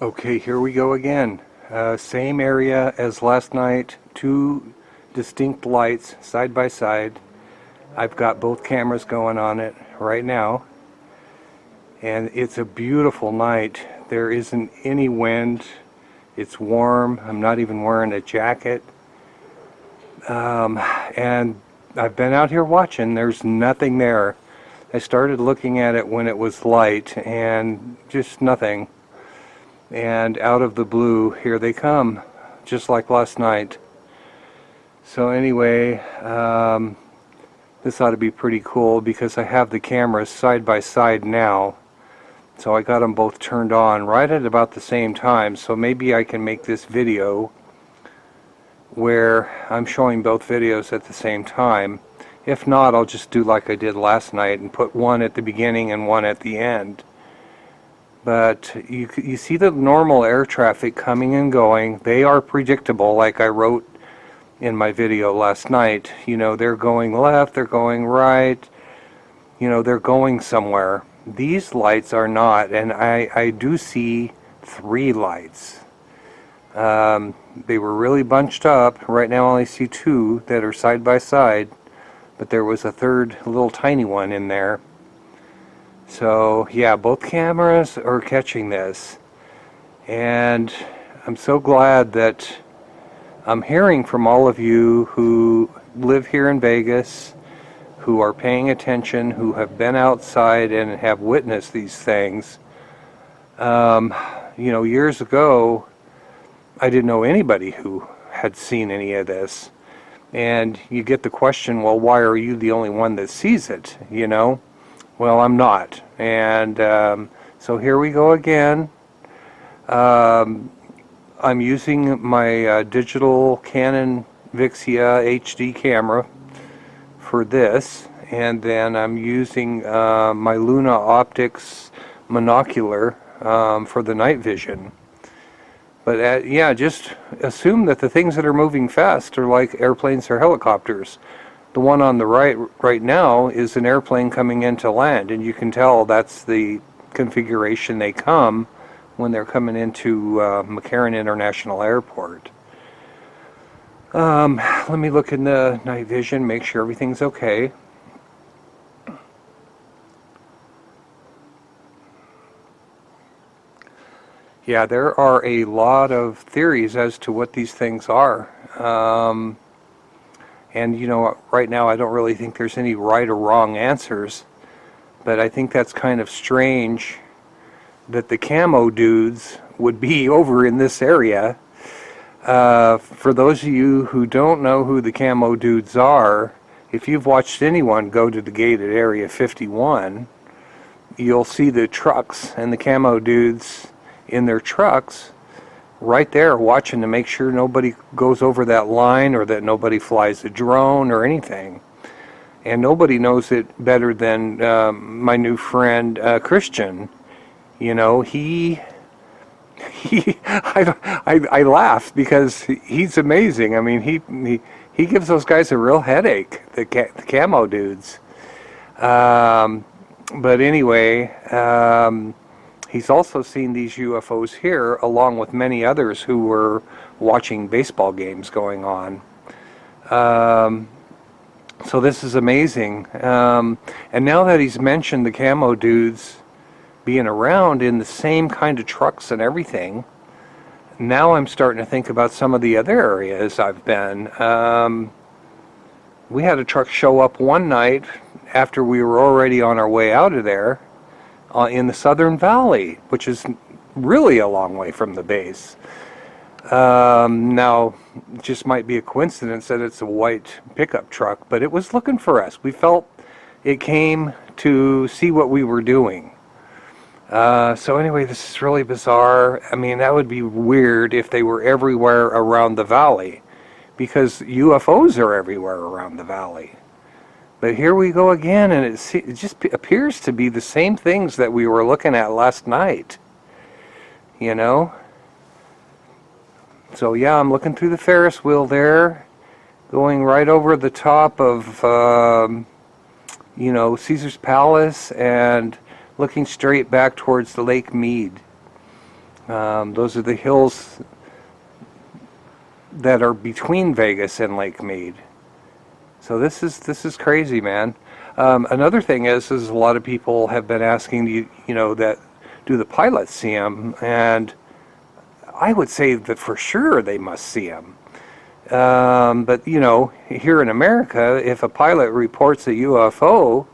Okay, here we go again. Same area as last night, two distinct lights side by side. I've got both cameras going on it right now, and it's a beautiful night. There isn't any wind. It's warm. I'm not even wearing a jacket. And I've been out here watching. There's nothing there. I started looking at it when it was light and just nothing. And out of the blue, here they come, just like last night. So anyway, this ought to be pretty cool because I have the cameras side by side now. So I got them both turned on right at about the same time. So maybe I can make this video where I'm showing both videos at the same time. If not, I'll just do like I did last night and put one at the beginning and one at the end. But you see the normal air traffic coming and going. They are predictable, like I wrote in my video last night. You know, they're going left, they're going right, you know, they're going somewhere. These lights are not, and I do see three lights. They were really bunched up. Right now I only see two that are side by side, but there was a third little tiny one in there. So yeah, both cameras are catching this, and I'm so glad that I'm hearing from all of you who live here in Vegas, who are paying attention, who have been outside and have witnessed these things. You know, years ago, I didn't know anybody who had seen any of this. And you get the question, well, why are you the only one that sees it, you know? Well, I'm not. And so here we go again. I'm using my digital Canon Vixia HD camera for this, and then I'm using my Luna Optics monocular for the night vision. But yeah, just assume that the things that are moving fast are like airplanes or helicopters. The one on the right now is an airplane coming into land, and you can tell that's the configuration they come when they're coming into McCarran International Airport. Let me look in the night vision, make sure everything's okay. Yeah, there are a lot of theories as to what these things are. And you know, right now I don't really think there's any right or wrong answers, but I think that's kind of strange that the camo dudes would be over in this area. For those of you who don't know who the camo dudes are, if you've watched anyone go to the gate at Area 51, you'll see the trucks and the camo dudes in their trucks right there watching to make sure nobody goes over that line or that nobody flies a drone or anything. And nobody knows it better than my new friend Christian. You know, I laugh because he's amazing. I mean, he gives those guys a real headache, the camo dudes. But anyway, he's also seen these UFOs here, along with many others who were watching baseball games going on. So this is amazing. And now that he's mentioned the camo dudes being around in the same kind of trucks and everything, now I'm starting to think about some of the other areas I've been. We had a truck show up one night after we were already on our way out of there, in the Southern Valley, which is really a long way from the base. Now, it just might be a coincidence that it's a white pickup truck, but it was looking for us. We felt it came to see what we were doing. So anyway, this is really bizarre. I mean, that would be weird if they were everywhere around the valley, because UFOs are everywhere around the valley. But here we go again, and it just appears to be the same things that we were looking at last night, you know? So yeah, I'm looking through the Ferris wheel there, going right over the top of, you know, Caesar's Palace, and looking straight back towards the Lake Mead. Those are the hills that are between Vegas and Lake Mead. So this is crazy, man. Another thing is a lot of people have been asking, that do the pilots see them? And I would say that for sure they must see them. But here in America, if a pilot reports a UFO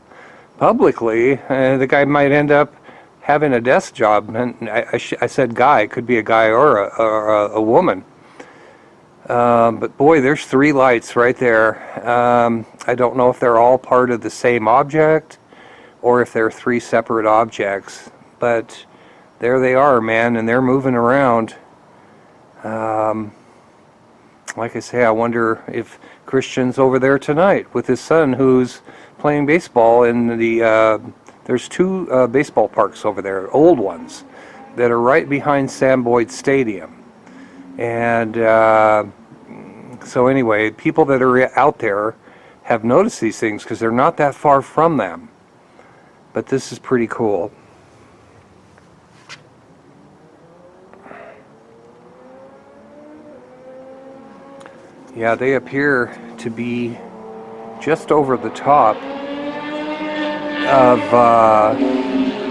publicly, the guy might end up having a desk job. And I said guy, it could be a guy or a woman. But boy, there's 3 lights right there. I don't know if they're all part of the same object or if they're 3 separate objects. But there they are, man, and they're moving around. Like I say, I wonder if Christian's over there tonight with his son who's playing baseball in there's 2 baseball parks over there, old ones, that are right behind Sam Boyd Stadium. And so anyway, people that are out there have noticed these things because they're not that far from them. But this is pretty cool. Yeah, they appear to be just over the top of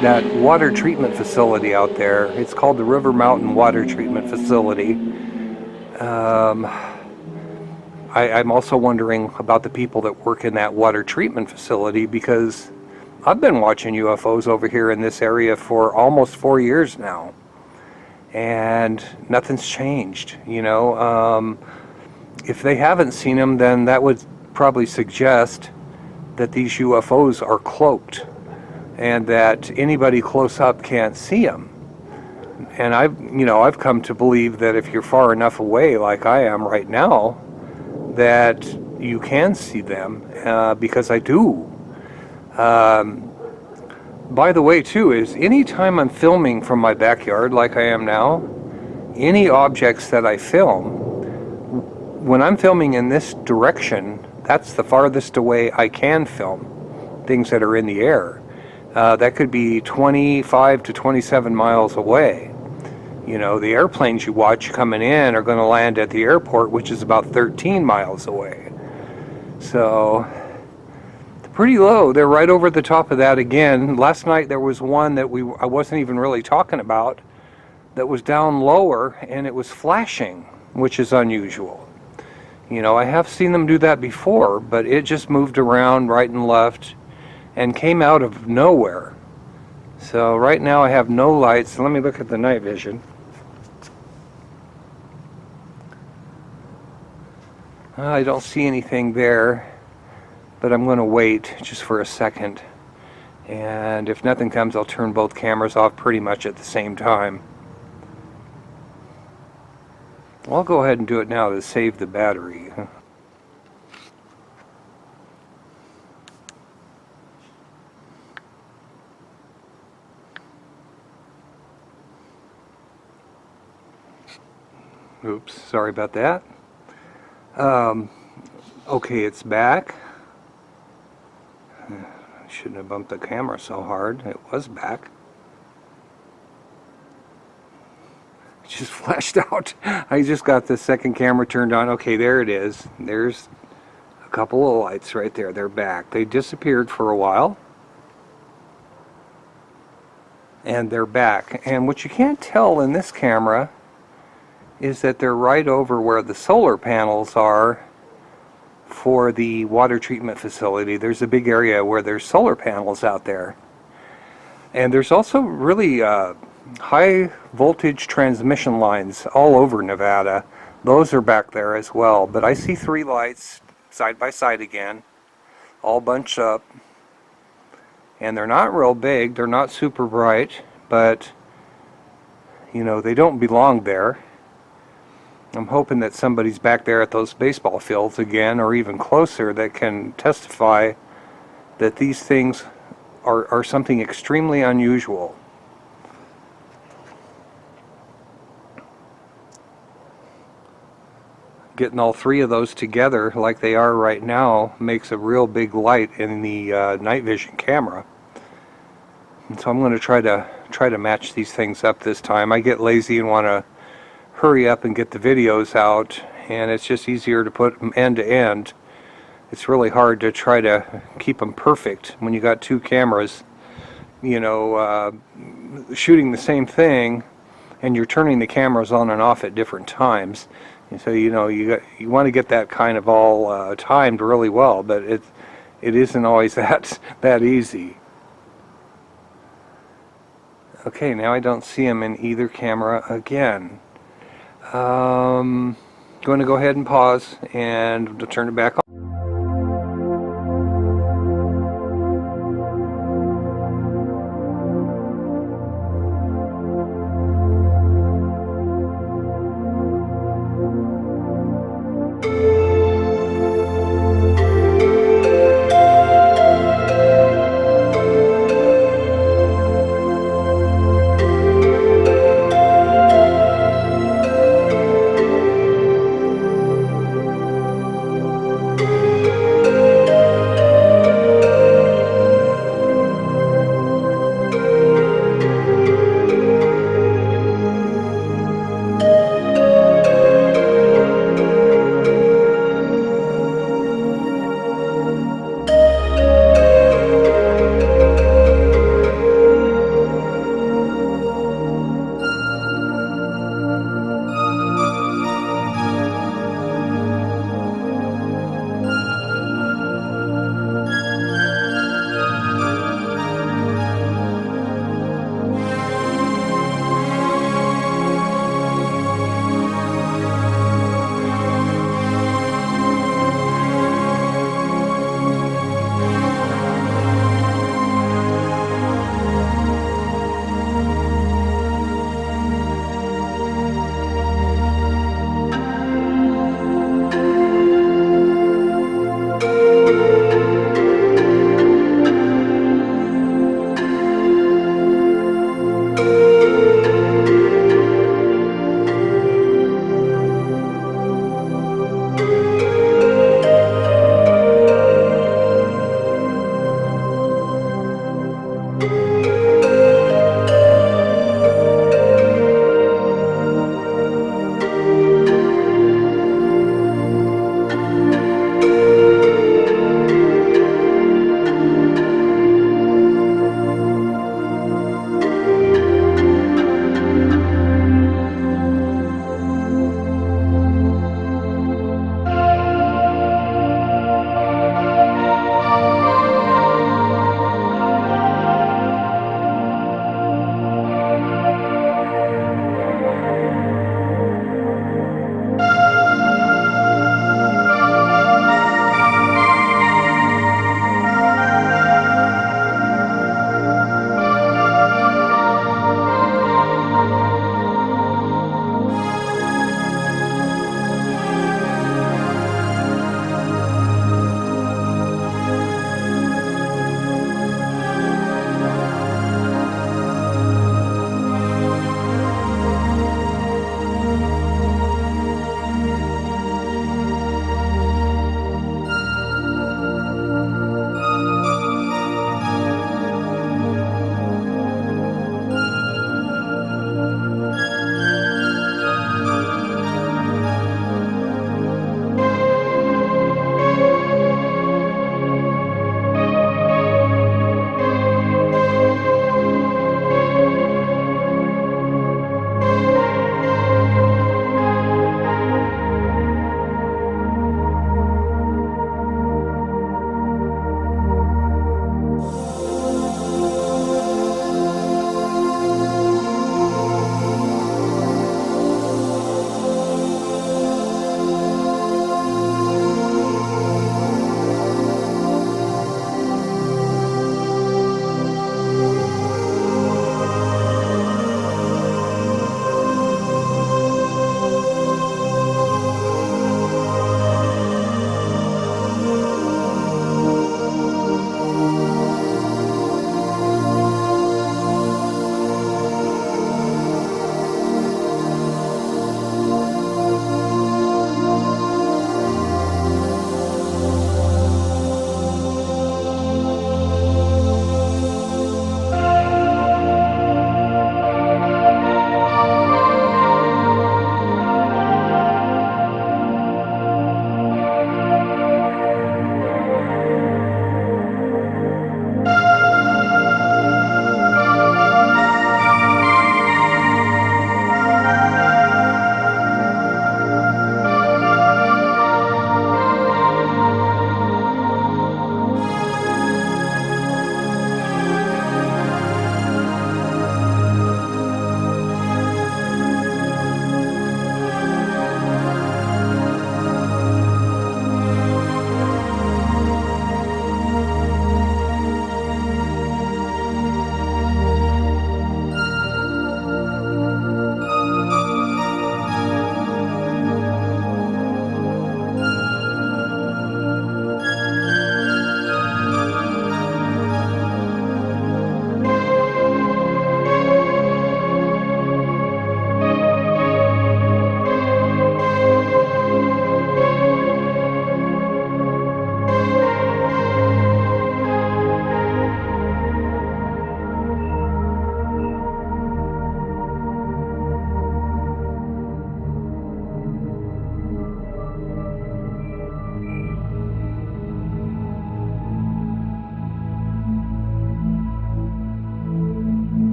that water treatment facility out there. It's called the River Mountain Water Treatment Facility. I'm also wondering about the people that work in that water treatment facility, because I've been watching UFOs over here in this area for almost 4 years now, and nothing's changed. If they haven't seen them, then that would probably suggest that these UFOs are cloaked and that anybody close up can't see them. And I've come to believe that if you're far enough away, like I am right now, that you can see them, because I do. By the way, too, is anytime I'm filming from my backyard, like I am now, any objects that I film, when I'm filming in this direction, that's the farthest away I can film things that are in the air. That could be 25 to 27 miles away. The airplanes you watch coming in are going to land at the airport, which is about 13 miles away. So, pretty low. They're right over the top of that again. Last night there was one that I wasn't even really talking about that was down lower, and it was flashing, which is unusual. I have seen them do that before, but it just moved around right and left and came out of nowhere. So right now I have no lights. Let me look at the night vision. I don't see anything there, but I'm going to wait just for a second. And if nothing comes, I'll turn both cameras off pretty much at the same time. I'll go ahead and do it now to save the battery. Oops, sorry about that. Okay, it's back. I shouldn't have bumped the camera so hard. It was back. It just flashed out. I just got the second camera turned on. Okay, there it is. There's a couple of lights right there. They're back. They disappeared for a while, and they're back. And what you can't tell in this camera is that they're right over where the solar panels are for the water treatment facility. There's a big area where there's solar panels out there. And there's also really high voltage transmission lines all over Nevada. Those are back there as well. But I see 3 lights side by side again, all bunched up. And they're not real big, they're not super bright, but they don't belong there. I'm hoping that somebody's back there at those baseball fields again, or even closer, that can testify that these things are something extremely unusual. Getting all 3 of those together like they are right now makes a real big light in the night vision camera. And so I'm going to try to try to match these things up this time. I get lazy and want to hurry up and get the videos out, and it's just easier to put them end to end. It's really hard to try to keep them perfect when you got two cameras, you know, shooting the same thing, and you're turning the cameras on and off at different times. And so, you know, you want to get that kind of all timed really well, but it isn't always that easy. Okay, now I don't see them in either camera again. Going to go ahead and pause and turn it back on.